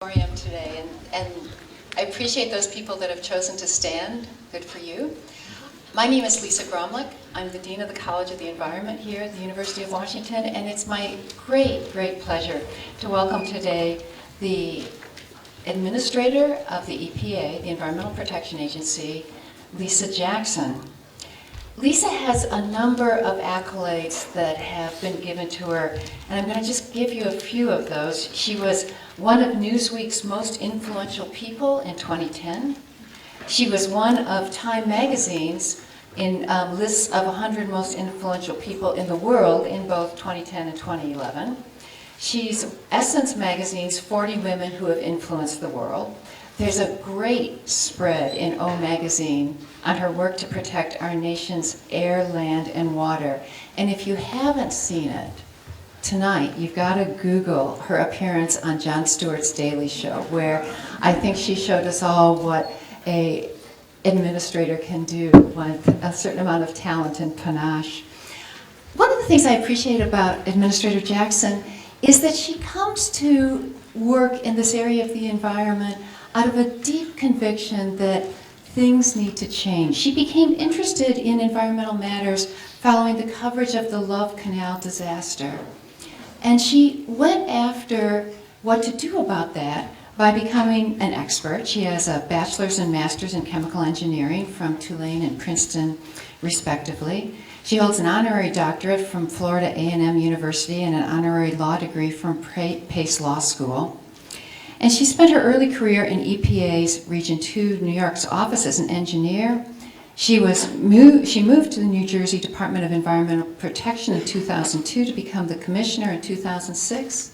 Today, and I appreciate those people that have chosen to stand. Good for you. My name is Lisa Gromlich. I'm the Dean of the College of the Environment here at the University of Washington, and it's my great pleasure to welcome today the Administrator of the EPA, the Environmental Protection Agency, Lisa Jackson. Lisa has a number of accolades that have been given to her, and I'm going to just give you a few of those. She was one of Newsweek's most influential people in 2010. She was one of Time Magazine's lists of 100 most influential people in the world in both 2010 and 2011. She's Essence Magazine's 40 Women Who Have Influenced the World. There's a great spread in O Magazine on her work to protect our nation's air, land, and water. And if you haven't seen it, tonight you've got to Google her appearance on Jon Stewart's Daily Show, where I think she showed us all what an administrator can do with a certain amount of talent and panache. One of the things I appreciate about Administrator Jackson is that she comes to work in this area of the environment out of a deep conviction that things need to change. She became interested in environmental matters following the coverage of the Love Canal disaster. And she went after what to do about that by becoming an expert. She has a bachelor's and master's in chemical engineering from Tulane and Princeton, respectively. She holds an honorary doctorate from Florida A&M University and an honorary law degree from Pace Law School. And she spent her early career in EPA's Region 2 New York's office as an engineer. She moved to the New Jersey Department of Environmental Protection in 2002 to become the commissioner in 2006.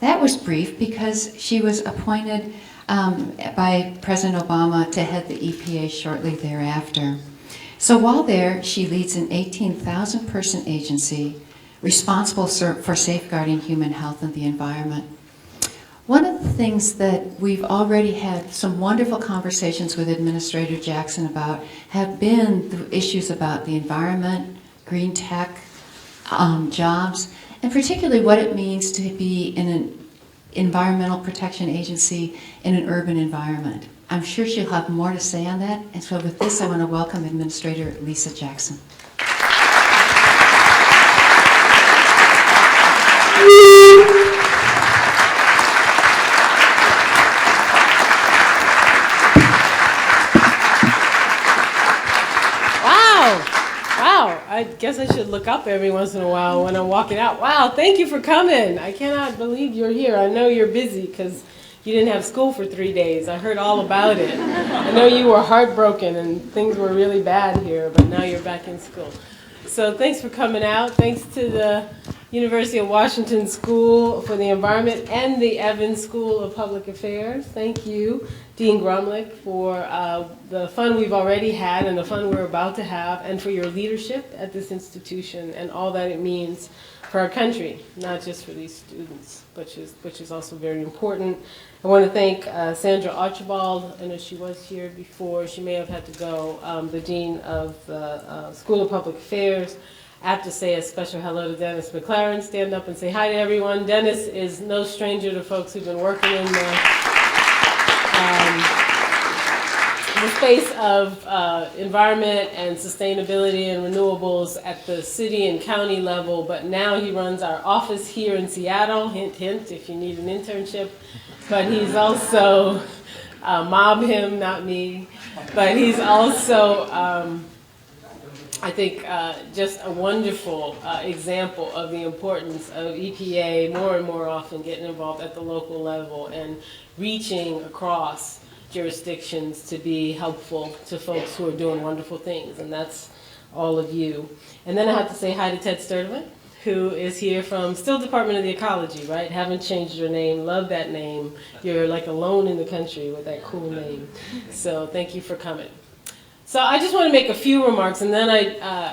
That was brief because she was appointed by President Obama to head the EPA shortly thereafter. So while there, she leads an 18,000-person agency responsible for safeguarding human health and the environment. One of the things that we've already had some wonderful conversations with Administrator Jackson about have been the issues about the environment, green tech, jobs, and particularly what it means to be in an environmental protection agency in an urban environment. I'm sure she'll have more to say on that, and so with this I want to welcome Administrator Lisa Jackson. I guess I should look up every once in a while when I'm walking out. Wow, thank you for coming. I cannot believe you're here. I know you're busy because you didn't have school for 3 days. I heard all about it. I know you were heartbroken and things were really bad here, but now you're back in school. So thanks for coming out. Thanks to the University of Washington School for the Environment and the Evans School of Public Affairs. Thank you, Dean Gromlich, for the fun we've already had and the fun we're about to have, and for your leadership at this institution and all that it means for our country, not just for these students, which is also very important. I want to thank Sandra Archibald. I know she was here before. She may have had to go, the Dean of the School of Public Affairs. I have to say a special hello to Dennis McLaren. Stand up and say hi to everyone. Dennis is no stranger to folks who've been working in the space of environment and sustainability and renewables at the city and county level, but now he runs our office here in Seattle. Hint, hint, if you need an internship. But he's also, mob him, not me, but he's also, I think, just a wonderful example of the importance of EPA more and more often getting involved at the local level and reaching across jurisdictions to be helpful to folks who are doing wonderful things, and that's all of you. And then I have to say hi to Ted Sturdivant, who is here from still Department of the Ecology, right? Haven't changed your name, love that name. You're like alone in the country with that cool name. So thank you for coming. So I just want to make a few remarks, and then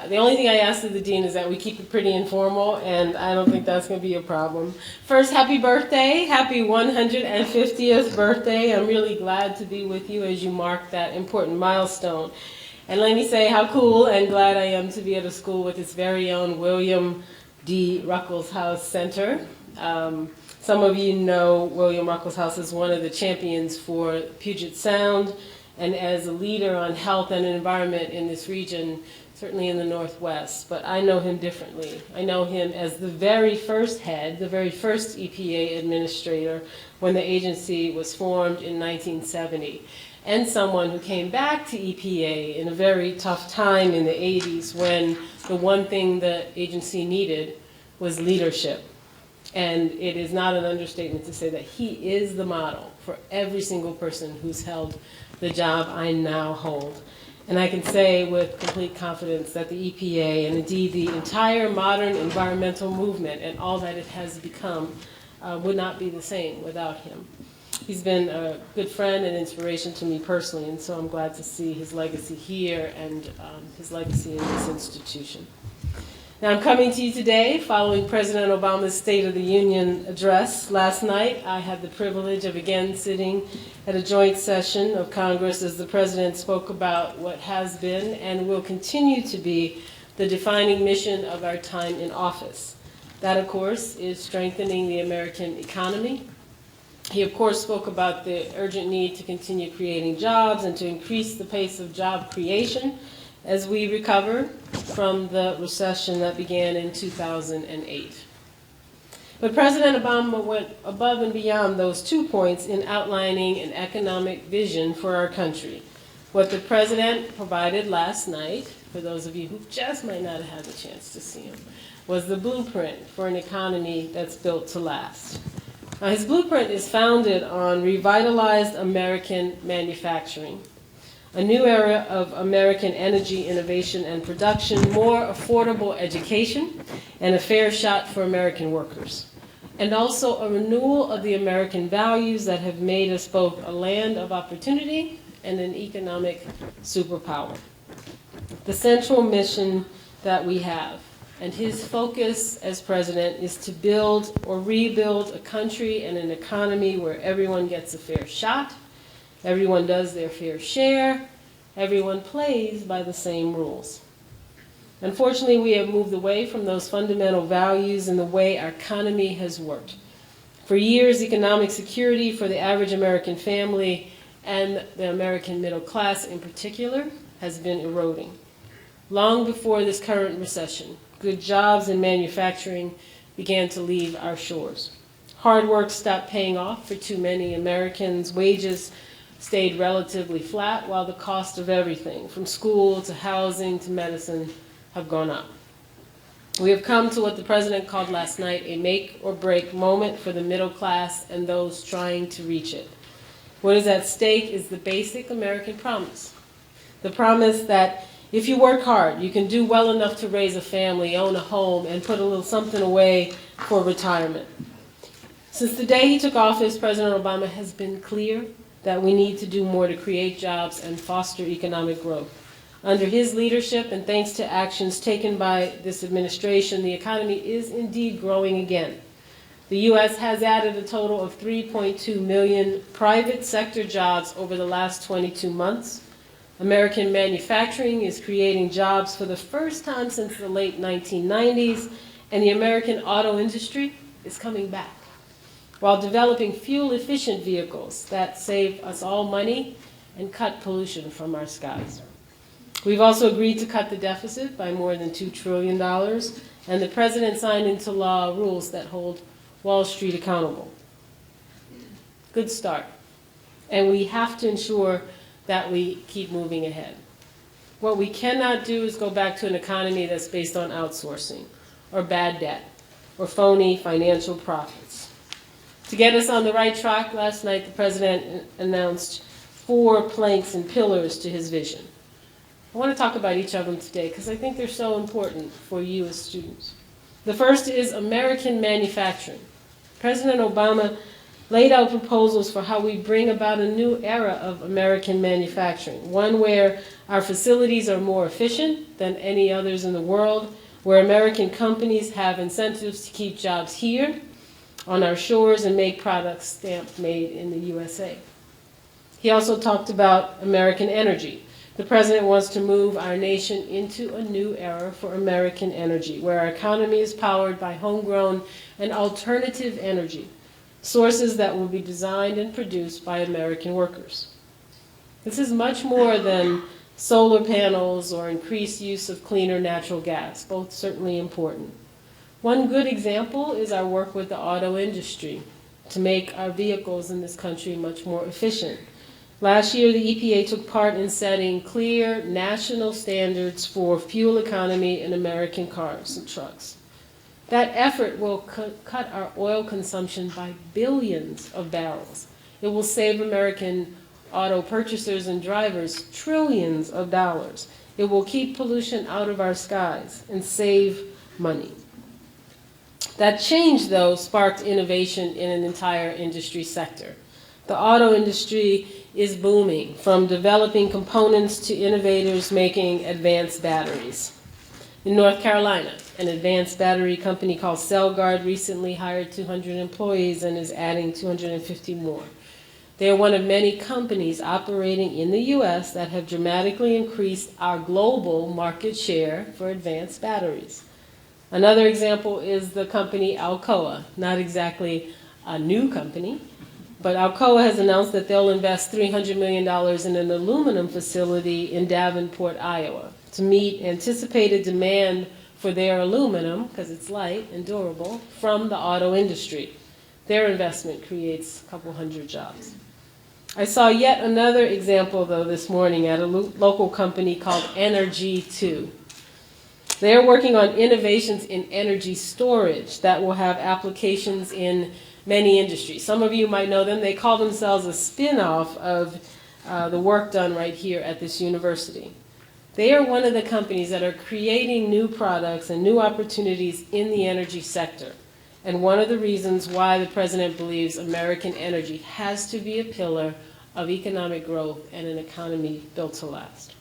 the only thing I asked of the Dean is that we keep it pretty informal, and I don't think that's going to be a problem. First, happy birthday. Happy 150th birthday. I'm really glad to be with you as you mark that important milestone. And let me say how cool and glad I am to be at a school with its very own William D. Ruckelshaus Center. Some of you know William Ruckelshaus as one of the champions for Puget Sound and as a leader on health and environment in this region, certainly in the Northwest. But I know him differently. I know him as the very first head, the very first EPA administrator when the agency was formed in 1970, and someone who came back to EPA in a very tough time in the 80s when the one thing the agency needed was leadership. And it is not an understatement to say that he is the model for every single person who's held the job I now hold. And I can say with complete confidence that the EPA, and indeed the entire modern environmental movement and all that it has become, would not be the same without him. He's been a good friend and inspiration to me personally, and so I'm glad to see his legacy here and his legacy in this institution. Now, I'm coming to you today following President Obama's State of the Union address. Last night, I had the privilege of again sitting at a joint session of Congress as the President spoke about what has been and will continue to be the defining mission of our time in office. That, of course, is strengthening the American economy. He, of course, spoke about the urgent need to continue creating jobs and to increase the pace of job creation as we recover from the recession that began in 2008. But President Obama went above and beyond those 2 points in outlining an economic vision for our country. What the President provided last night, for those of you who just might not have had the chance to see him, was the blueprint for an economy that's built to last. Now, his blueprint is founded on revitalized American manufacturing, a new era of American energy innovation and production, more affordable education, and a fair shot for American workers, and also a renewal of the American values that have made us both a land of opportunity and an economic superpower. The central mission that we have, and his focus as president, is to build or rebuild a country and an economy where everyone gets a fair shot, everyone does their fair share, everyone plays by the same rules. Unfortunately, we have moved away from those fundamental values in the way our economy has worked. For years, economic security for the average American family and the American middle class in particular has been eroding. Long before this current recession, good jobs in manufacturing began to leave our shores. Hard work stopped paying off for too many Americans. Wages stayed relatively flat while the cost of everything, from school to housing to medicine, have gone up. We have come to what the President called last night a make or break moment for the middle class and those trying to reach it. What is at stake is the basic American promise. The promise that if you work hard, you can do well enough to raise a family, own a home, and put a little something away for retirement. Since the day he took office, President Obama has been clear that we need to do more to create jobs and foster economic growth. Under his leadership, and thanks to actions taken by this administration, the economy is indeed growing again. The U.S. has added a total of 3.2 million private sector jobs over the last 22 months. American manufacturing is creating jobs for the first time since the late 1990s, and the American auto industry is coming back, while developing fuel-efficient vehicles that save us all money and cut pollution from our skies. We've also agreed to cut the deficit by more than $2 trillion, and the President signed into law rules that hold Wall Street accountable. Good start. And we have to ensure that we keep moving ahead. What we cannot do is go back to an economy that's based on outsourcing, or bad debt, or phony financial profits. To get us on the right track, last night the President announced 4 planks and pillars to his vision. I want to talk about each of them today because I think they're so important for you as students. The first is American manufacturing. President Obama laid out proposals for how we bring about a new era of American manufacturing, one where our facilities are more efficient than any others in the world, where American companies have incentives to keep jobs here on our shores and make products stamped made in the USA. He also talked about American energy. The President wants to move our nation into a new era for American energy, where our economy is powered by homegrown and alternative energy, sources that will be designed and produced by American workers. This is much more than solar panels or increased use of cleaner natural gas, both certainly important. One good example is our work with the auto industry to make our vehicles in this country much more efficient. Last year, the EPA took part in setting clear national standards for fuel economy in American cars and trucks. That effort will cut our oil consumption by billions of barrels. It will save American auto purchasers and drivers trillions of dollars. It will keep pollution out of our skies and save money. That change, though, sparked innovation in an entire industry sector. The auto industry is booming, from developing components to innovators making advanced batteries. In North Carolina, an advanced battery company called CellGuard recently hired 200 employees and is adding 250 more. They are one of many companies operating in the U.S. that have dramatically increased our global market share for advanced batteries. Another example is the company Alcoa, not exactly a new company, but Alcoa has announced that they'll invest $300 million in an aluminum facility in Davenport, Iowa, to meet anticipated demand for their aluminum, because it's light and durable, from the auto industry. Their investment creates a couple hundred jobs. I saw yet another example, though, this morning at a local company called Energy2. They're working on innovations in energy storage that will have applications in many industries. Some of you might know them. They call themselves a spin-off of the work done right here at this university. They are one of the companies that are creating new products and new opportunities in the energy sector. And one of the reasons why the President believes American energy has to be a pillar of economic growth and an economy built to last.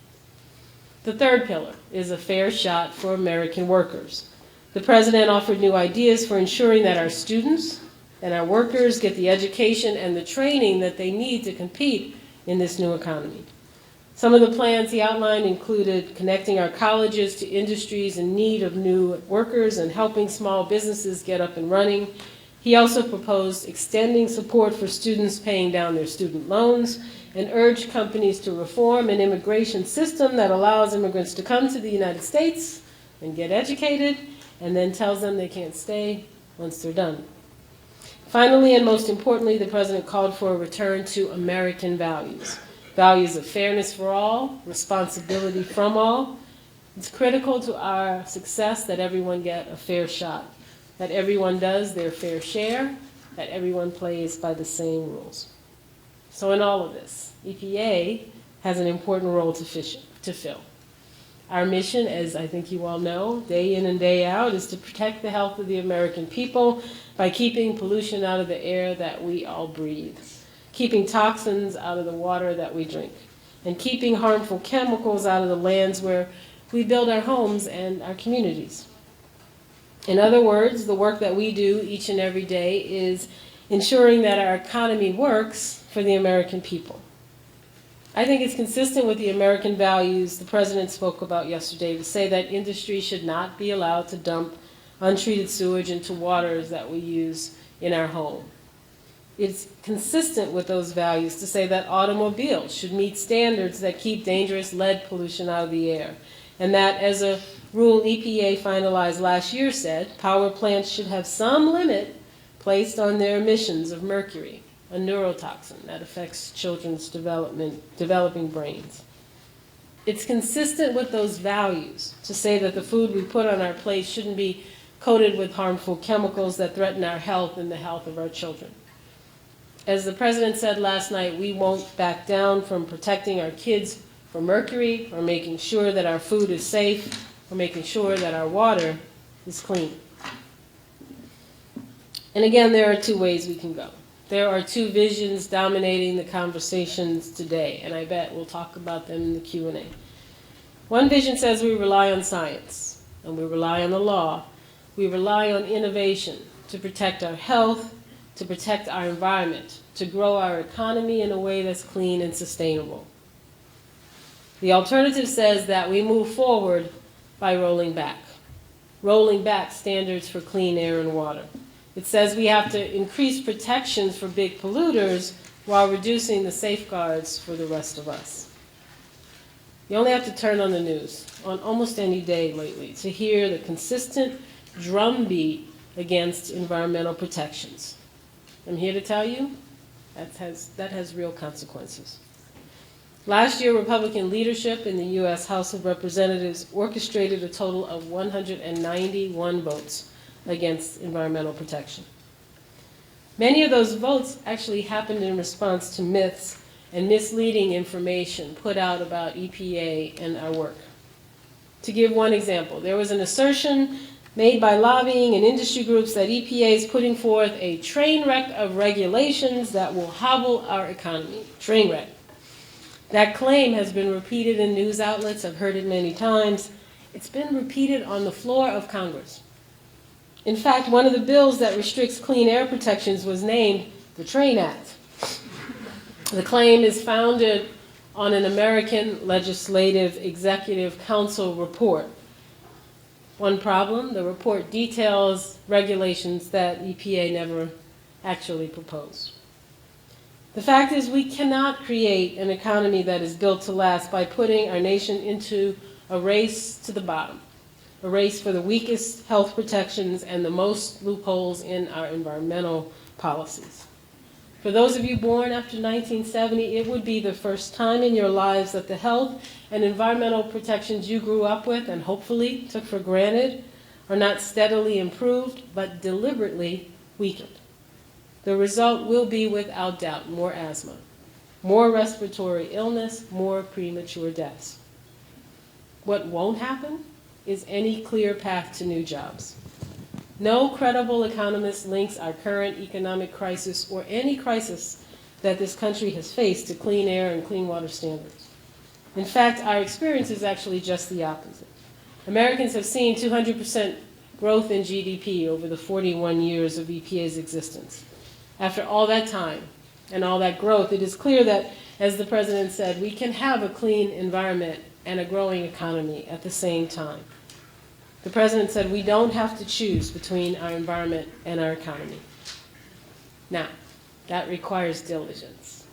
The third pillar is a fair shot for American workers. The President offered new ideas for ensuring that our students and our workers get the education and the training that they need to compete in this new economy. Some of the plans he outlined included connecting our colleges to industries in need of new workers and helping small businesses get up and running. He also proposed extending support for students paying down their student loans and urged companies to reform an immigration system that allows immigrants to come to the United States and get educated and then tells them they can't stay once they're done. Finally, and most importantly, the President called for a return to American values. Values of fairness for all, responsibility from all. It's critical to our success that everyone get a fair shot, that everyone does their fair share, that everyone plays by the same rules. So in all of this, EPA has an important role to fill. Our mission, as I think you all know, day in and day out, is to protect the health of the American people by keeping pollution out of the air that we all breathe, keeping toxins out of the water that we drink, and keeping harmful chemicals out of the lands where we build our homes and our communities. In other words, the work that we do each and every day is ensuring that our economy works for the American people. I think it's consistent with the American values the President spoke about yesterday to say that industry should not be allowed to dump untreated sewage into waters that we use in our home. It's consistent with those values to say that automobiles should meet standards that keep dangerous lead pollution out of the air, and that, as a rule EPA finalized last year said, power plants should have some limit placed on their emissions of mercury, a neurotoxin that affects children's developing brains. It's consistent with those values to say that the food we put on our plate shouldn't be coated with harmful chemicals that threaten our health and the health of our children. As the President said last night, we won't back down from protecting our kids from mercury, or making sure that our food is safe, or making sure that our water is clean. And again, there are two ways we can go. There are two visions dominating the conversations today, and I bet we'll talk about them in the Q&A. One vision says we rely on science, and we rely on the law. We rely on innovation to protect our health, to protect our environment, to grow our economy in a way that's clean and sustainable. The alternative says that we move forward by rolling back standards for clean air and water, It says we have to increase protections for big polluters while reducing the safeguards for the rest of us. You only have to turn on the news on almost any day lately to hear the consistent drumbeat against environmental protections. I'm here to tell you that has real consequences. Last year, Republican leadership in the U.S. House of Representatives orchestrated a total of 191 votes against environmental protection. Many of those votes actually happened in response to myths and misleading information put out about EPA and our work. To give one example, there was an assertion made by lobbying and industry groups that EPA is putting forth a train wreck of regulations that will hobble our economy. Train wreck. That claim has been repeated in news outlets. I've heard it many times. It's been repeated on the floor of Congress. In fact, one of the bills that restricts clean air protections was named the Train Act. The claim is founded on an American Legislative Executive Council report. One problem, the report details regulations that EPA never actually proposed. The fact is we cannot create an economy that is built to last by putting our nation into a race to the bottom, a race for the weakest health protections and the most loopholes in our environmental policies. For those of you born after 1970, it would be the first time in your lives that the health and environmental protections you grew up with and hopefully took for granted are not steadily improved, but deliberately weakened. The result will be, without doubt, more asthma, more respiratory illness, more premature deaths. What won't happen is any clear path to new jobs. No credible economist links our current economic crisis or any crisis that this country has faced to clean air and clean water standards. In fact, our experience is actually just the opposite. Americans have seen 200% growth in GDP over the 41 years of EPA's existence. After all that time and all that growth, it is clear that, as the President said, we can have a clean environment and a growing economy at the same time. The President said we don't have to choose between our environment and our economy. Now, that requires diligence.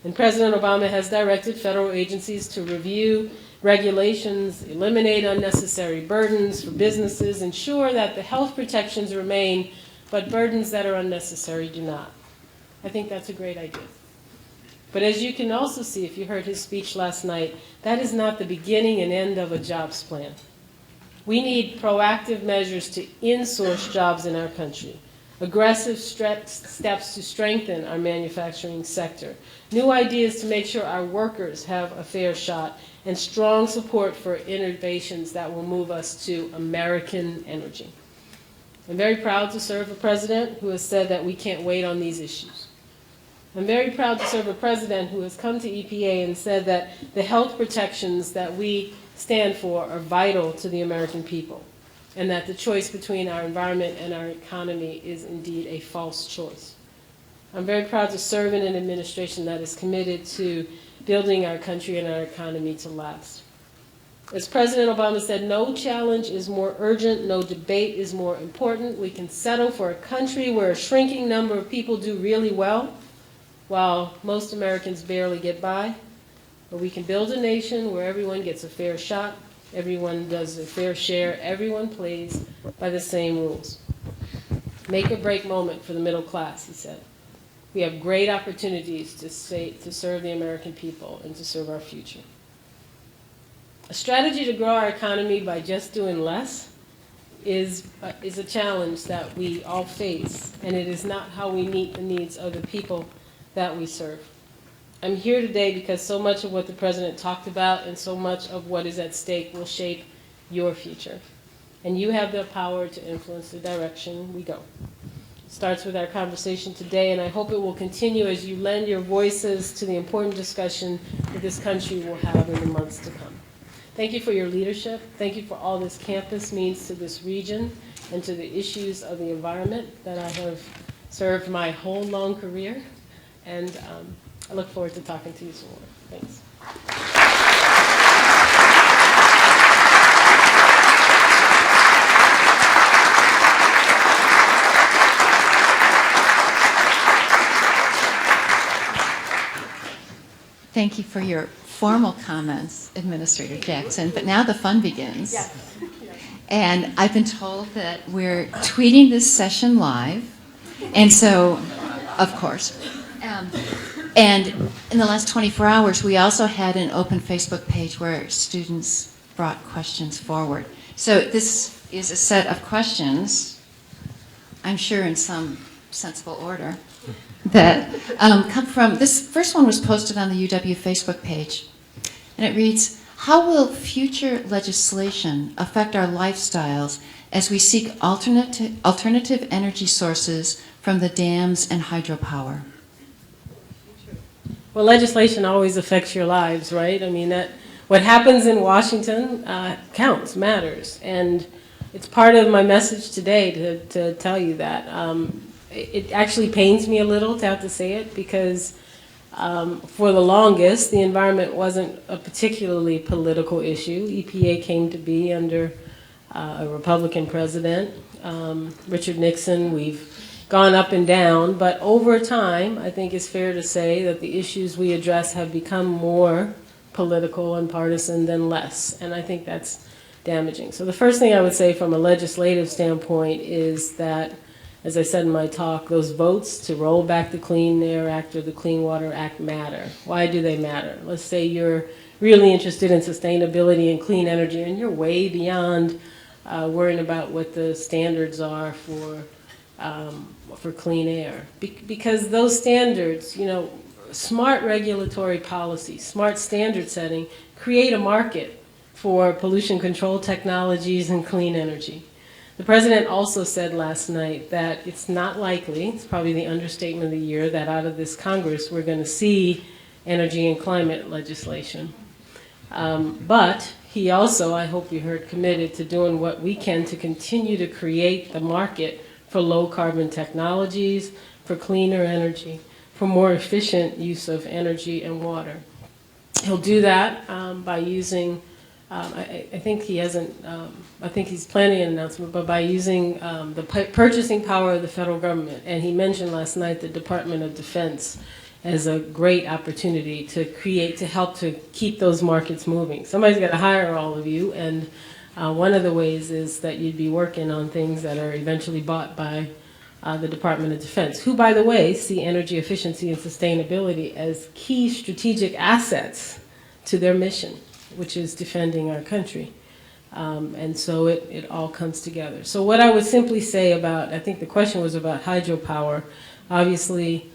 And President Obama has directed federal agencies to review regulations, eliminate unnecessary burdens for businesses, ensure that the health protections remain, but burdens that are unnecessary do not. I think that's a great idea. But as you can also see, if you heard his speech last night, that is not the beginning and end of a jobs plan. We need proactive measures to insource jobs in our country, aggressive steps to strengthen our manufacturing sector, new ideas to make sure our workers have a fair shot, and strong support for innovations that will move us to American energy. I'm very proud to serve a president who has said that we can't wait on these issues. I'm very proud to serve a president who has come to EPA and said that the health protections that we stand for are vital to the American people, and that the choice between our environment and our economy is indeed a false choice. I'm very proud to serve in an administration that is committed to building our country and our economy to last. As President Obama said, no challenge is more urgent, no debate is more important. We can settle for a country where a shrinking number of people do really well, while most Americans barely get by. Or we can build a nation where everyone gets a fair shot, everyone does a fair share, everyone plays by the same rules. Make or break moment for the middle class, he said. We have great opportunities to serve the American people and to serve our future. A strategy to grow our economy by just doing less is a challenge that we all face, and it is not how we meet the needs of the people that we serve. I'm here today because so much of what the President talked about and so much of what is at stake will shape your future. And you have the power to influence the direction we go. It starts with our conversation today, and I hope it will continue as you lend your voices to the important discussion that this country will have in the months to come. Thank you for your leadership. Thank you for all this campus means to this region and to the issues of the environment that I have served my whole long career. And I look forward to talking to you some more. Thanks. Thank you for your formal comments, Administrator Jackson, but now the fun begins. Yes. And I've been told that we're tweeting this session live, and so, of course. And in the last 24 hours, we also had an open Facebook page where students brought questions forward. So this is a set of questions, I'm sure in some sensible order, that come from, this first one was posted on the UW Facebook page, and it reads, how will future legislation affect our lifestyles as we seek alternative energy sources from the dams and hydropower? Well, legislation always affects your lives, right? I mean, what happens in Washington counts, matters. And it's part of my message today to tell you that. It actually pains me a little to have to say it because for the longest, the environment wasn't a particularly political issue. EPA came to be under a Republican president, Richard Nixon. We've gone up and down, but over time, I think it's fair to say that the issues we address have become more political and partisan than less, and I think that's damaging. So the first thing I would say from a legislative standpoint is that, as I said in my talk, those votes to roll back the Clean Air Act or the Clean Water Act matter. Why do they matter? Let's say you're really interested in sustainability and clean energy and you're way beyond worrying about what the standards are for clean air. Because those standards, you know, smart regulatory policy, smart standard setting, create a market for pollution control technologies and clean energy. The president also said last night that it's not likely, it's probably the understatement of the year, that out of this Congress we're going to see energy and climate legislation. But he also, I hope you heard, committed to doing what we can to continue to create the market for low carbon technologies, for cleaner energy, for more efficient use of energy and water. He'll do that by using, I think he hasn't, I think he's planning an announcement, but by using the purchasing power of the federal government. And he mentioned last night the Department of Defense as a great opportunity to create, to help to keep those markets moving. Somebody's got to hire all of you, and one of the ways is that you'd be working on things that are eventually bought by the Department of Defense, who, by the way, see energy efficiency and sustainability as key strategic assets to their mission, which is defending our country. And so it all comes together. So what I would simply say about, I think the question was about hydropower. Obviously,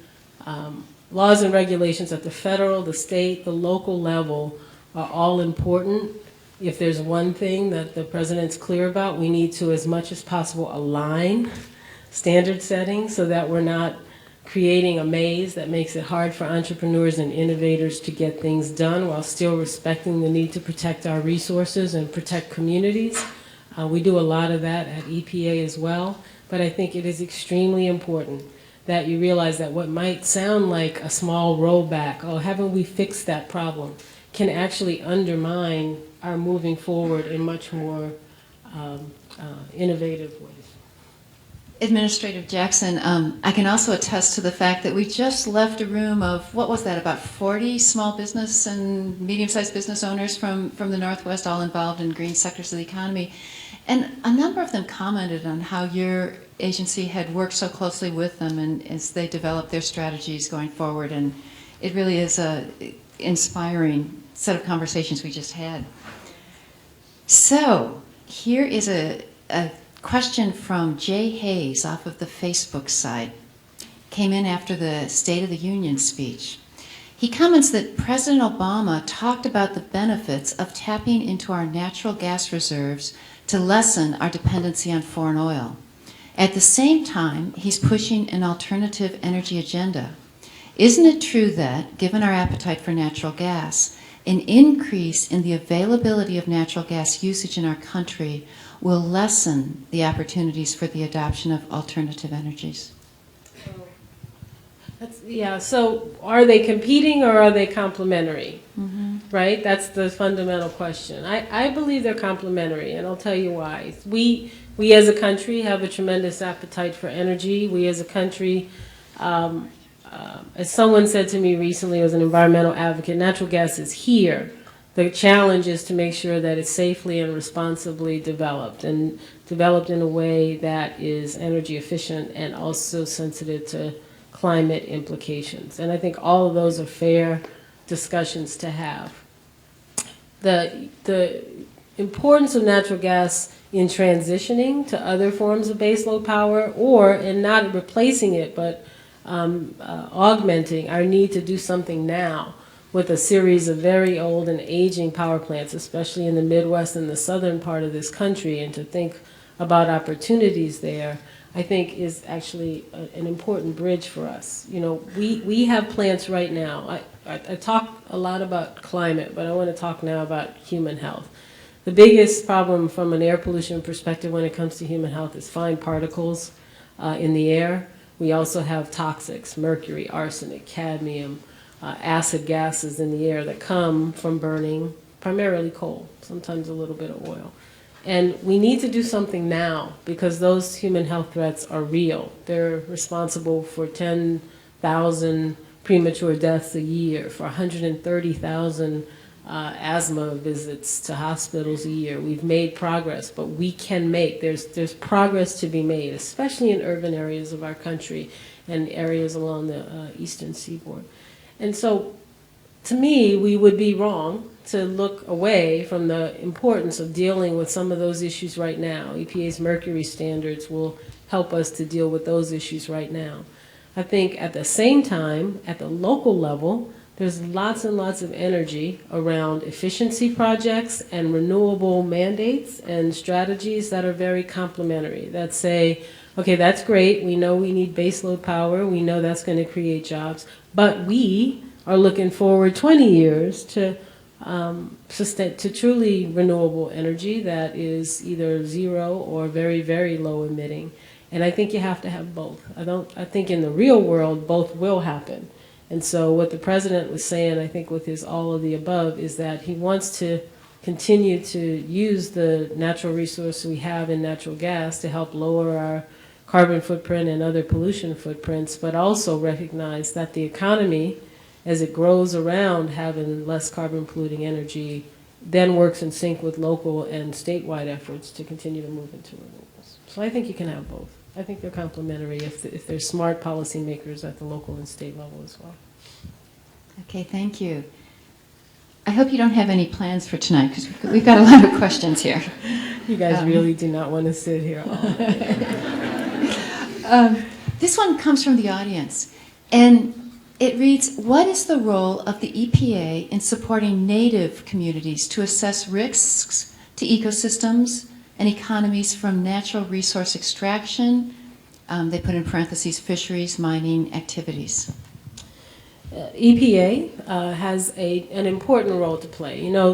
laws and regulations at the federal, the state, the local level are all important. If there's one thing that the president's clear about, we need to, as much as possible, align standard setting so that we're not creating a maze that makes it hard for entrepreneurs and innovators to get things done while still respecting the need to protect our resources and protect communities. We do a lot of that at EPA as well, but I think it is extremely important that you realize that what might sound like a small rollback, oh, haven't we fixed that problem, can actually undermine our moving forward in much more innovative ways. Administrator Jackson, I can also attest to the fact that we just left a room of, what was that, about 40 small business and medium-sized business owners from the Northwest, all involved in green sectors of the economy. And a number of them commented on how your agency had worked so closely with them and as they developed their strategies going forward. And it really is an inspiring set of conversations we just had. So here is a question from Jay Hayes off of the Facebook site. Came in after the State of the Union speech. He comments that President Obama talked about the benefits of tapping into our natural gas reserves to lessen our dependency on foreign oil. At the same time, he's pushing an alternative energy agenda. Isn't it true that, given our appetite for natural gas, an increase in the availability of natural gas usage in our country will lessen the opportunities for the adoption of alternative energies? Yeah, so are they competing or are they complementary? Mm-hmm. Right? That's the fundamental question. I believe they're complementary, and I'll tell you why. We as a country have a tremendous appetite for energy. We as a country as someone said to me recently as an environmental advocate, natural gas is here. The challenge is to make sure that it's safely and responsibly developed, and developed in a way that is energy efficient and also sensitive to climate implications. And I think all of those are fair discussions to have. The importance of natural gas in transitioning to other forms of baseload power, or in not replacing it, but augmenting our need to do something now with a series of very old and aging power plants, especially in the Midwest and the southern part of this country, and to think about opportunities there, I think is actually an important bridge for us. You know, we have plants right now. I talk a lot about climate, but I want to talk now about human health. The biggest problem from an air pollution perspective when it comes to human health is fine particles in the air. We also have toxics, mercury, arsenic, cadmium, acid gases in the air that come from burning primarily coal, sometimes a little bit of oil. And we need to do something now because those human health threats are real. They're responsible for 10,000 premature deaths a year, for 130,000 asthma visits to hospitals a year. We've made progress, but we can make, there's progress to be made, especially in urban areas of our country and areas along the eastern seaboard. And so, to me, we would be wrong to look away from the importance of dealing with some of those issues right now. EPA's mercury standards will help us to deal with those issues right now. I think at the same time, at the local level, there's lots and lots of energy around efficiency projects and renewable mandates and strategies that are very complementary, that say, okay, that's great, we know we need baseload power, we know that's going to create jobs, but we are looking forward 20 years to truly renewable energy that is either zero or very, very low emitting. And I think you have to have both. I think in the real world, both will happen. And so what the president was saying, I think with his all of the above, is that he wants to continue to use the natural resource we have in natural gas to help lower our carbon footprint and other pollution footprints, but also recognize that the economy, as it grows around having less carbon polluting energy, then works in sync with local and statewide efforts to continue to move into renewables. So I think you can have both. I think they're complementary if there's smart policymakers at the local and state level as well. Okay, thank you. I hope you don't have any plans for tonight, because we've got a lot of questions here. You guys really do not want to sit here all day. This one comes from the audience, and it reads, what is the role of the EPA in supporting native communities to assess risks to ecosystems and economies from natural resource extraction? They put in parentheses, fisheries, mining activities. EPA has an important role to play. You know,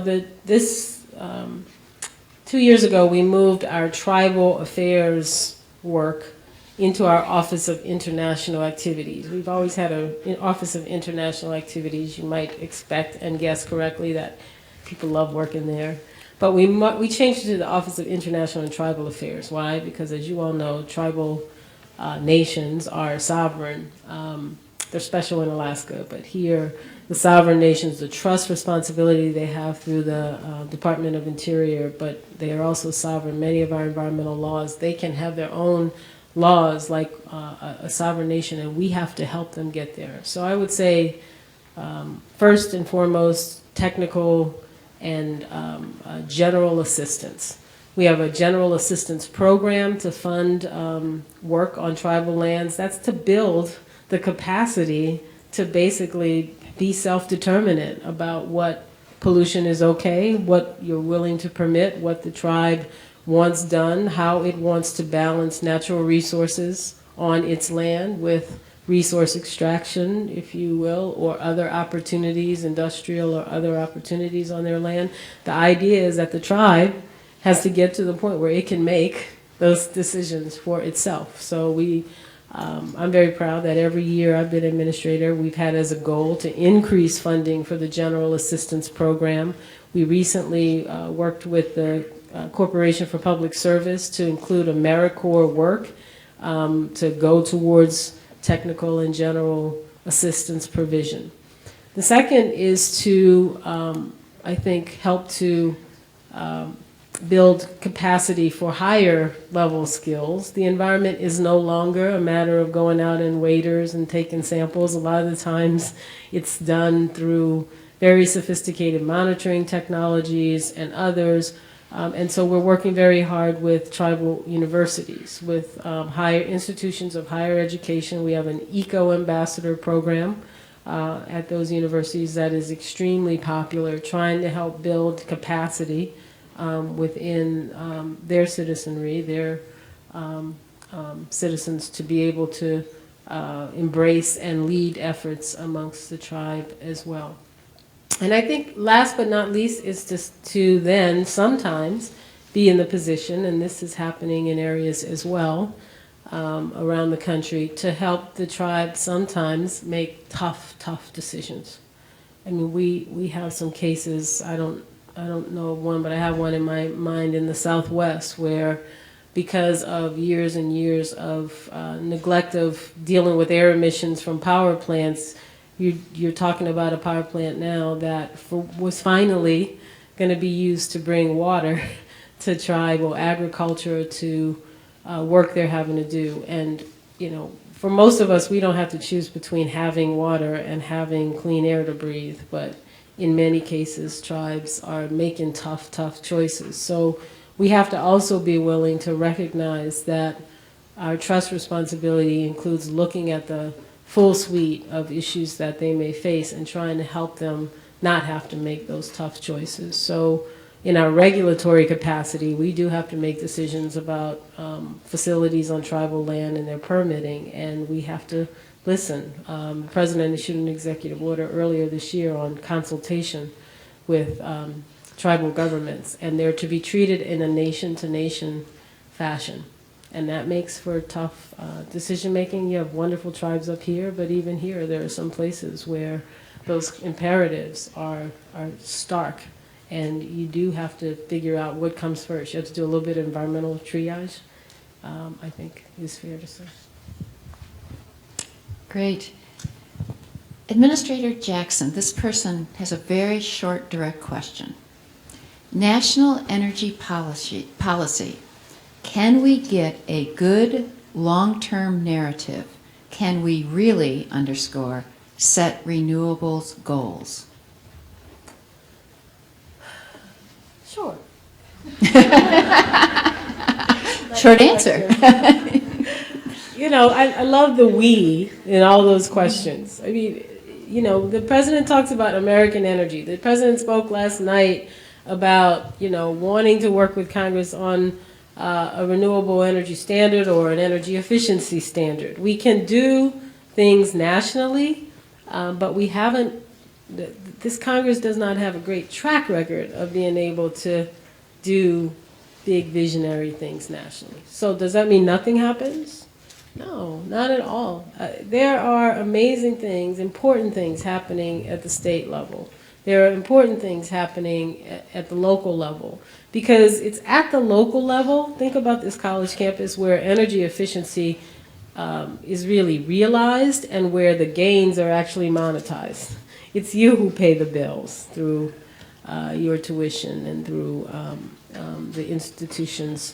2 years ago we moved our tribal affairs work into our Office of International Activities. We've always had an Office of International Activities. You might expect and guess correctly that people love working there. But we changed it to the Office of International and Tribal Affairs. Why? Because as you all know, tribal nations are sovereign. They're special in Alaska, but here the sovereign nations, the trust responsibility they have through the Department of Interior, but they are also sovereign. Many of our environmental laws, they can have their own laws like a sovereign nation, and we have to help them get there. So I would say, first and foremost, technical and general assistance. We have a general assistance program to fund work on tribal lands. That's to build the capacity to basically be self-determinant about what pollution is okay, what you're willing to permit, what the tribe wants done, how it wants to balance natural resources on its land with resource extraction, if you will, or other opportunities, industrial or other opportunities on their land. The idea is that the tribe has to get to the point where it can make those decisions for itself. So I'm very proud that every year I've been administrator, we've had as a goal to increase funding for the General Assistance Program. We recently worked with the Corporation for Public Service to include AmeriCorps work to go towards technical and general assistance provision. The second is to, I think, help to build capacity for higher level skills. The environment is no longer a matter of going out in waders and taking samples. A lot of the times it's done through very sophisticated monitoring technologies and others. And so we're working very hard with tribal universities, with higher institutions of higher education. We have an eco-ambassador program at those universities that is extremely popular, trying to help build capacity within their citizenry, their citizens, to be able to embrace and lead efforts amongst the tribe as well. And I think last but not least is just to then sometimes be in the position, and this is happening in areas as well around the country, to help the tribe sometimes make tough decisions. I mean, we have some cases, I don't know of one, but I have one in my mind in the Southwest where, because of years and years of neglect of dealing with air emissions from power plants, you're talking about a power plant now that was finally going to be used to bring water to tribal agriculture, to work they're having to do. And, you know, for most of us, we don't have to choose between having water and having clean air to breathe, but in many cases, tribes are making tough choices. So we have to also be willing to recognize that our trust responsibility includes looking at the full suite of issues that they may face and trying to help them not have to make those tough choices. So in our regulatory capacity, we do have to make decisions about facilities on tribal land and their permitting, and we have to listen. The President issued an executive order earlier this year on consultation with tribal governments, and they're to be treated in a nation-to-nation fashion. And that makes for tough decision-making. You have wonderful tribes up here, but even here there are some places where those imperatives are stark, and you do have to figure out what comes first. You have to do a little bit of environmental triage, I think is fair to say. Great. Administrator Jackson, this person has a very short, direct question. National energy policy. Can we get a good long-term narrative? Can we really, underscore, set renewables goals? Sure. Short answer. You know, I love the we in all those questions. I mean, you know, the president talks about American energy. The president spoke last night about, you know, wanting to work with Congress on a renewable energy standard or an energy efficiency standard. We can do things nationally, but we haven't, this Congress does not have a great track record of being able to do big visionary things nationally. So does that mean nothing happens? No, not at all. There are amazing things, important things happening at the state level. There are important things happening at the local level, because it's at the local level. Think about this college campus where energy efficiency is really realized and where the gains are actually monetized. It's you who pay the bills through your tuition and through the institution's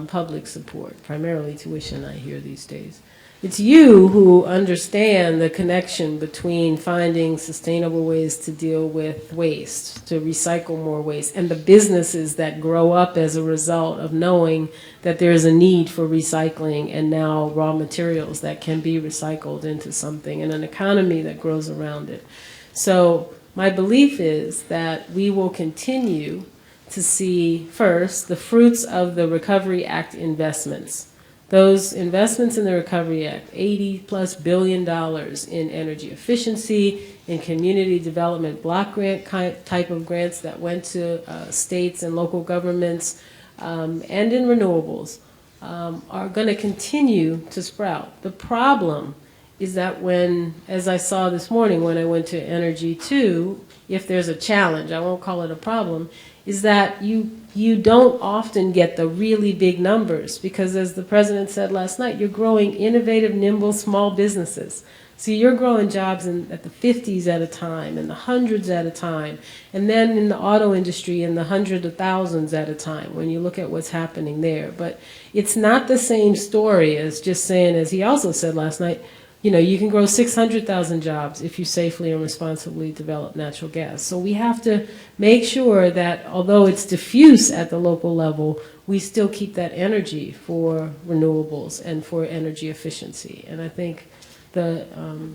public support, primarily tuition, I hear these days. It's you who understand the connection between finding sustainable ways to deal with waste, to recycle more waste, and the businesses that grow up as a result of knowing that there's a need for recycling and now raw materials that can be recycled into something, and an economy that grows around it. So my belief is that we will continue to see, first, the fruits of the Recovery Act investments. Those investments in the Recovery Act, $80+ billion in energy efficiency, in community development block grant type of grants that went to states and local governments, and in renewables, are going to continue to sprout. The problem is that when, as I saw this morning when I went to Energy 2, if there's a challenge, I won't call it a problem, is that you don't often get the really big numbers, because as the president said last night, you're growing innovative, nimble, small businesses. See, you're growing jobs at the 50s at a time, and the hundreds at a time, and then in the auto industry in the hundreds of thousands at a time when you look at what's happening there. But it's not the same story as just saying, as he also said last night, you know, you can grow 600,000 jobs if you safely and responsibly develop natural gas. So we have to make sure that although it's diffuse at the local level, we still keep that energy for renewables and for energy efficiency. And I think the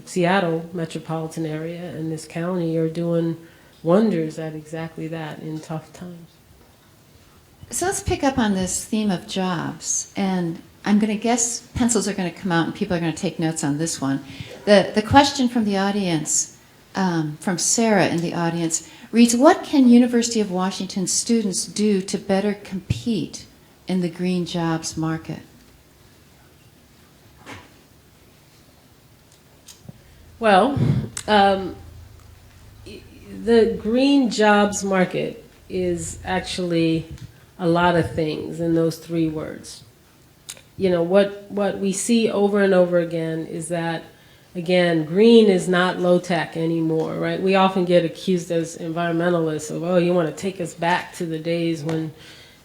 Seattle metropolitan area and this county are doing wonders at exactly that in tough times. So let's pick up on this theme of jobs. And I'm going to guess pencils are going to come out and people are going to take notes on this one. The question from the audience, from Sarah in the audience, reads, what can University of Washington students do to better compete in the green jobs market? Well, the green jobs market is actually a lot of things in those three words. You know, what we see over and over again is that, again, green is not low-tech anymore, right? We often get accused as environmentalists of, oh, you want to take us back to the days when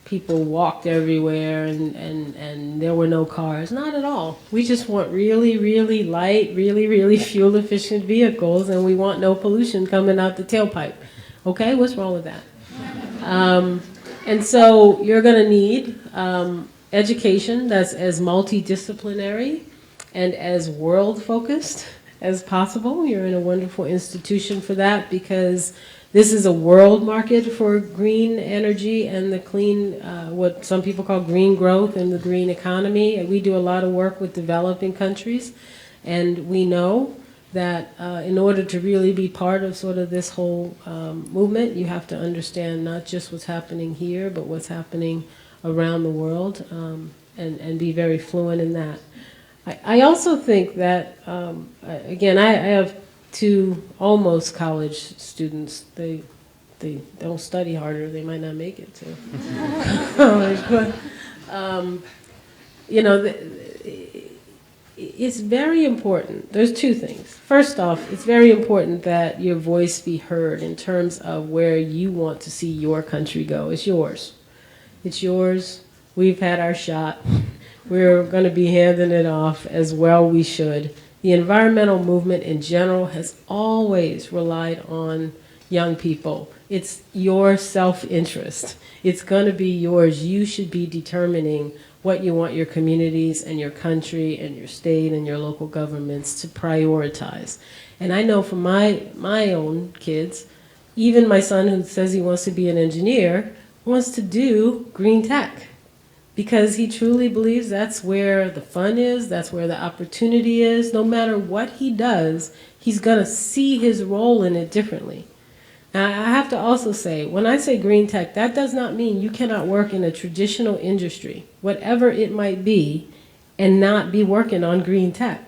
people walked everywhere and there were no cars. Not at all. We just want really, really light, really, really fuel-efficient vehicles, and we want no pollution coming out the tailpipe. Okay, what's wrong with that? And so you're going to need education that's as multidisciplinary and as world-focused as possible. You're in a wonderful institution for that because this is a world market for green energy and the clean, what some people call green growth and the green economy. And we do a lot of work with developing countries, and we know that in order to really be part of sort of this whole movement, you have to understand not just what's happening here, but what's happening around the world, and be very fluent in that. I also think that, again, I have two almost college students. They don't study harder. They might not make it to college, but you know, it's very important. There's two things. First off, it's very important that your voice be heard in terms of where you want to see your country go. It's yours. It's yours. We've had our shot. We're going to be handing it off as well we should. The environmental movement in general has always relied on young people. It's your self-interest. It's going to be yours. You should be determining what you want your communities and your country and your state and your local governments to prioritize. And I know from my own kids, even my son who says he wants to be an engineer, wants to do green tech because he truly believes that's where the fun is, that's where the opportunity is. No matter what he does, he's going to see his role in it differently. Now, I have to also say, when I say green tech, that does not mean you cannot work in a traditional industry, whatever it might be, and not be working on green tech.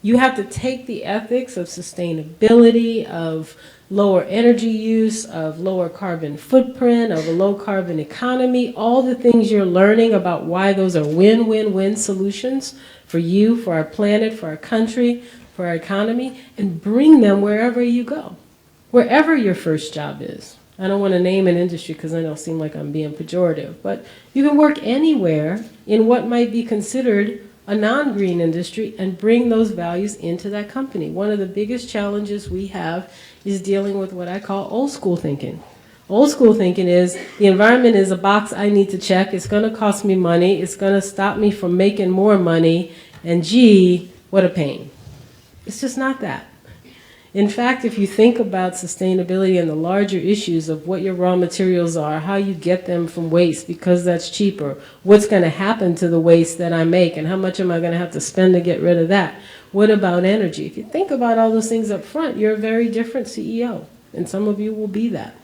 You have to take the ethics of sustainability, of lower energy use, of lower carbon footprint, of a low carbon economy, all the things you're learning about why those are win-win-win solutions for you, for our planet, for our country, for our economy, and bring them wherever you go, wherever your first job is. I don't want to name an industry because I know it seems like I'm being pejorative, but you can work anywhere in what might be considered a non-green industry and bring those values into that company. One of the biggest challenges we have is dealing with what I call old school thinking. Old school thinking is the environment is a box I need to check. It's going to cost me money. It's going to stop me from making more money. And gee, what a pain. It's just not that. In fact, if you think about sustainability and the larger issues of what your raw materials are, how you get them from waste because that's cheaper, what's going to happen to the waste that I make, and how much am I going to have to spend to get rid of that? What about energy? If you think about all those things up front, you're a very different CEO, and some of you will be that.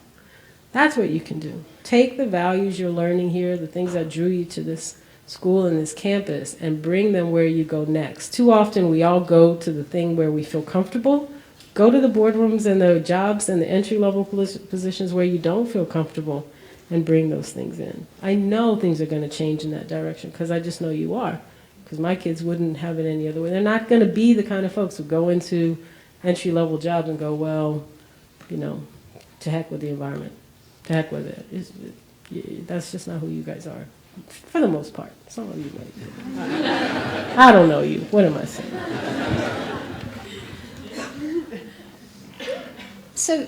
That's what you can do. Take the values you're learning here, the things that drew you to this school and this campus, and bring them where you go next. Too often we all go to the thing where we feel comfortable. Go to the boardrooms and the jobs and the entry-level positions where you don't feel comfortable and bring those things in. I know things are going to change in that direction because I just know you are. because my kids wouldn't have it any other way. They're not going to be the kind of folks who go into entry-level jobs and go, well, you know, to heck with the environment, to heck with it. That's just not who you guys are, for the most part. Some of you might be. I don't know you. What am I saying? So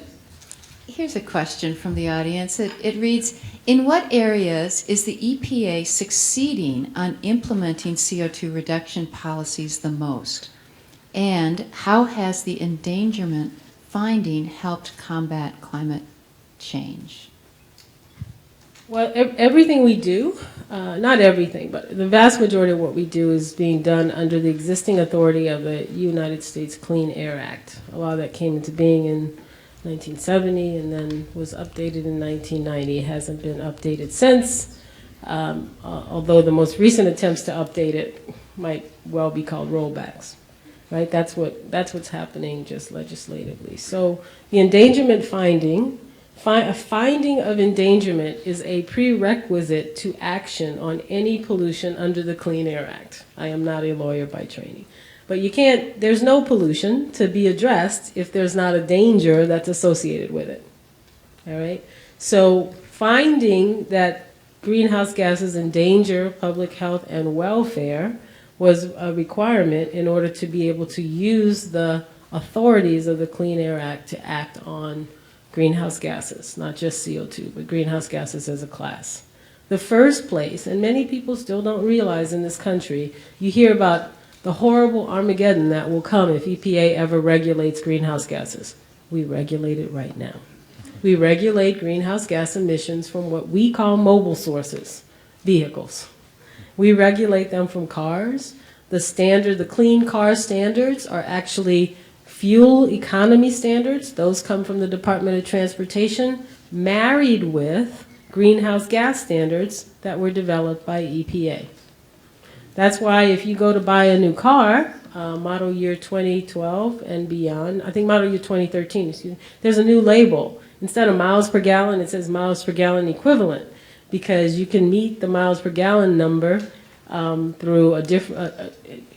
here's a question from the audience. It reads, in what areas is the EPA succeeding on implementing CO2 reduction policies the most? And how has the endangerment finding helped combat climate change? Well, everything we do, not everything, but the vast majority of what we do is being done under the existing authority of the United States Clean Air Act. A lot of that came into being in 1970 and then was updated in 1990. It hasn't been updated since, although the most recent attempts to update it might well be called rollbacks, right? That's what's happening just legislatively. So the endangerment finding, a finding of endangerment is a prerequisite to action on any pollution under the Clean Air Act. I am not a lawyer by training. But you can't, there's no pollution to be addressed if there's not a danger that's associated with it. All right? So finding that greenhouse gases endanger public health and welfare was a requirement in order to be able to use the authorities of the Clean Air Act to act on greenhouse gases, not just CO2, but greenhouse gases as a class. The first place, and many people still don't realize in this country, you hear about the horrible Armageddon that will come if EPA ever regulates greenhouse gases. We regulate it right now. We regulate greenhouse gas emissions from what we call mobile sources, vehicles. We regulate them from cars. The clean car standards are actually fuel economy standards. Those come from the Department of Transportation, married with greenhouse gas standards that were developed by EPA. That's why if you go to buy a new car, model year 2012 and beyond, I think model year 2013, excuse me, there's a new label. Instead of miles per gallon, it says miles per gallon equivalent, because you can meet the miles per gallon number through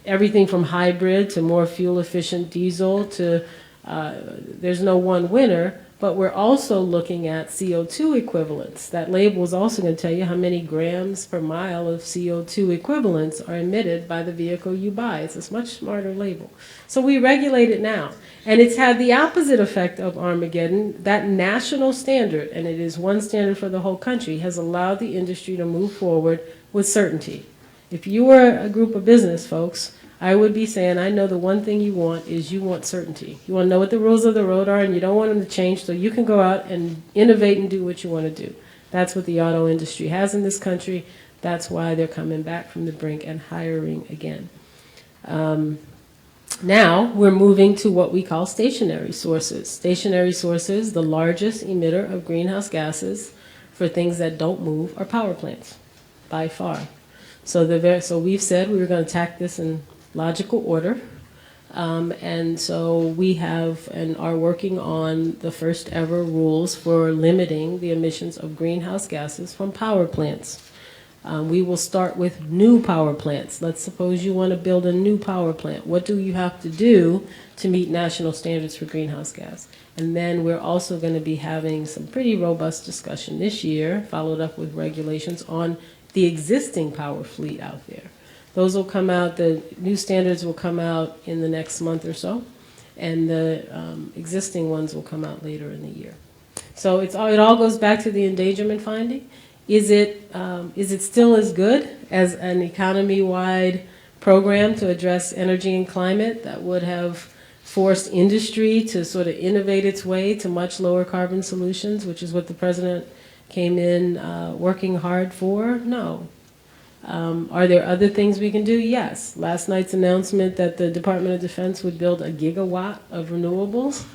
everything from hybrid to more fuel efficient diesel to, there's no one winner. But we're also looking at CO2 equivalents. That label is also going to tell you how many grams per mile of CO2 equivalents are emitted by the vehicle you buy. It's a much smarter label. So we regulate it now. And it's had the opposite effect of Armageddon. That national standard, and it is one standard for the whole country, has allowed the industry to move forward with certainty. If you were a group of business folks, I would be saying, I know the one thing you want is you want certainty. You want to know what the rules of the road are, and you don't want them to change, so you can go out and innovate and do what you want to do. That's what the auto industry has in this country. That's why they're coming back from the brink and hiring again. Now we're moving to what we call stationary sources. Stationary sources, the largest emitter of greenhouse gases for things that don't move, are power plants, by far. So we've said we were going to attack this in logical order, and so we have and are working on the first ever rules for limiting the emissions of greenhouse gases from power plants. We will start with new power plants. Let's suppose you want to build a new power plant. What do you have to do to meet national standards for greenhouse gas? And then we're also going to be having some pretty robust discussion this year, followed up with regulations on the existing power fleet out there. Those will come out, the new standards will come out in the next month or so, and the existing ones will come out later in the year. So it all goes back to the endangerment finding. Is it still as good as an economy-wide program to address energy and climate that would have forced industry to sort of innovate its way to much lower carbon solutions, which is what the president came in working hard for? No. Are there other things we can do? Yes. Last night's announcement that the Department of Defense would build 1 gigawatt of renewables,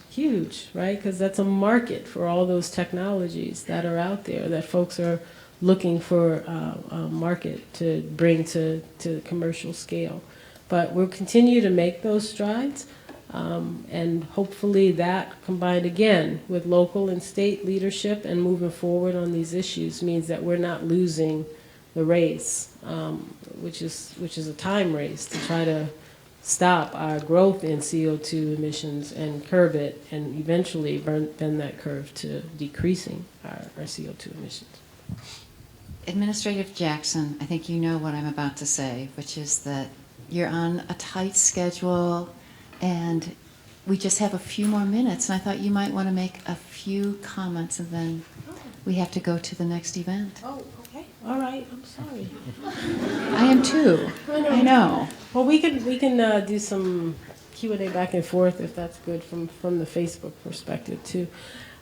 huge, right? Because that's a market for all those technologies that are out there that folks are looking for a market to bring to commercial scale. But we'll continue to make those strides. And hopefully that, combined again with local and state leadership and moving forward on these issues, means that we're not losing the race, which is a time race to try to stop our growth in CO2 emissions and curb it, and eventually bend that curve to decreasing our CO2 emissions. Administrator Jackson, I think you know what I'm about to say, which is that you're on a tight schedule and we just have a few more minutes, and I thought you might want to make a few comments and then we have to go to the next event. Oh, okay. All right. I'm sorry. I am too. I know. Well, we can do some Q&A back and forth if that's good from the Facebook perspective too.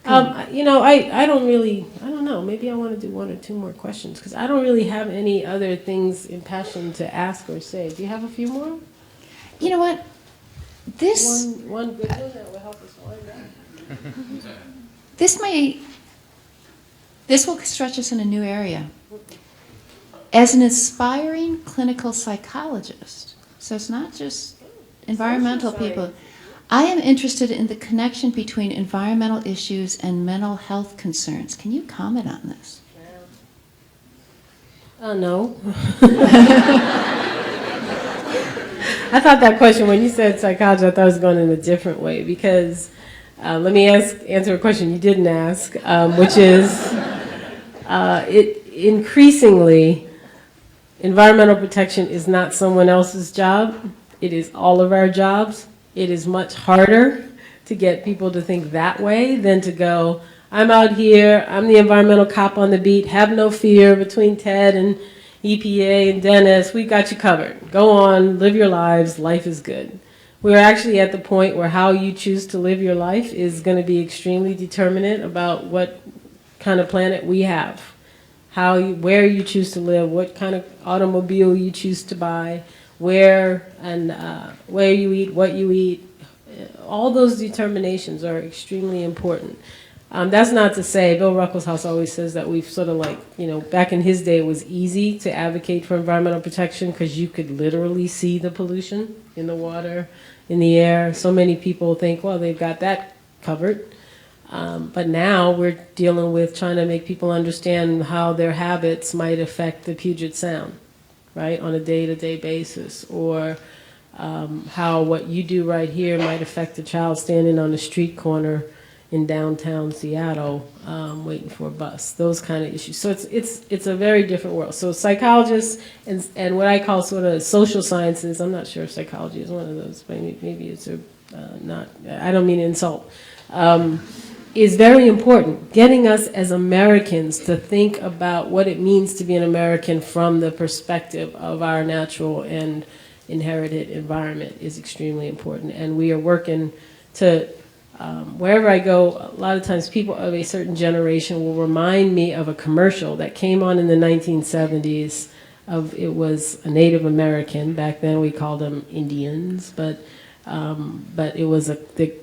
You know, I don't know, maybe I want to do one or two more questions because I don't really have any other things impassioned to ask or say. Do you have a few more? You know what? This One good one that will help us wind down. This will stretch us in a new area. As an aspiring clinical psychologist, so it's not just environmental people, I am interested in the connection between environmental issues and mental health concerns. Can you comment on this? No. I thought that question, when you said psychology, I thought it was going in a different way because let me answer a question you didn't ask, which is increasingly, environmental protection is not someone else's job. It is all of our jobs. It is much harder to get people to think that way than to go, I'm out here, I'm the environmental cop on the beat, have no fear between Ted and EPA and Dennis, we got you covered. Go on, live your lives, life is good. We're actually at the point where how you choose to live your life is going to be extremely determinant about what kind of planet we have, where you choose to live, what kind of automobile you choose to buy, where you eat, what you eat. All those determinations are extremely important. That's not to say, Bill Ruckelshaus always says that we've sort of like, you know, back in his day it was easy to advocate for environmental protection because you could literally see the pollution in the water, in the air. So many people think, well, they've got that covered. But now we're dealing with trying to make people understand how their habits might affect the Puget Sound, right, on a day-to-day basis, or how what you do right here might affect a child standing on a street corner in downtown Seattle waiting for a bus, those kind of issues. So it's a very different world. So psychologists and what I call sort of social sciences, I'm not sure if psychology is one of those, maybe it's not, I don't mean to insult, is very important. Getting us as Americans to think about what it means to be an American from the perspective of our natural and inherited environment is extremely important. And we are working to, wherever I go, a lot of times people of a certain generation will remind me of a commercial that came on in the 1970s. It was a Native American. Back then we called them Indians, but it was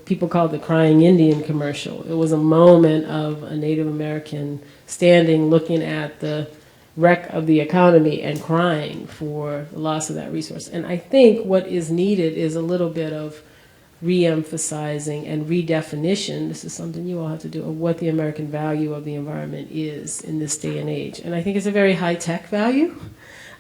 people called it the Crying Indian commercial. It was a moment of a Native American standing, looking at the wreck of the economy and crying for the loss of that resource. And I think what is needed is a little bit of re-emphasizing and redefinition, this is something you all have to do, of what the American value of the environment is in this day and age. And I think it's a very high-tech value.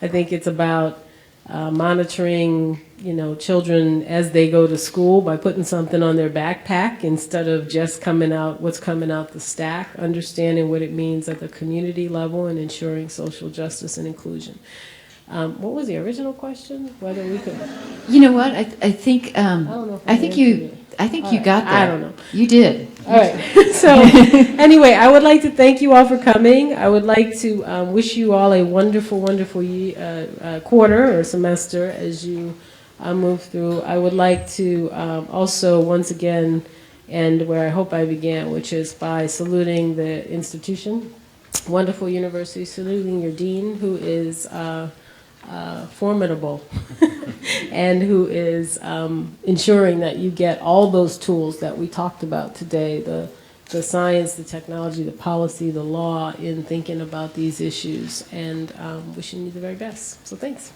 I think it's about monitoring, you know, children as they go to school by putting something on their backpack instead of just what's coming out the stack, understanding what it means at the community level and ensuring social justice and inclusion. What was the original question? Whether we could. You know what? I think you got there. I don't know. You did. All right. So anyway, I would like to thank you all for coming. I would like to wish you all a wonderful, wonderful quarter or semester as you move through. I would like to also once again end where I hope I began, which is by saluting the institution, wonderful university, saluting your dean, who is formidable and who is ensuring that you get all those tools that we talked about today, the science, the technology, the policy, the law in thinking about these issues, and wishing you the very best. So thanks.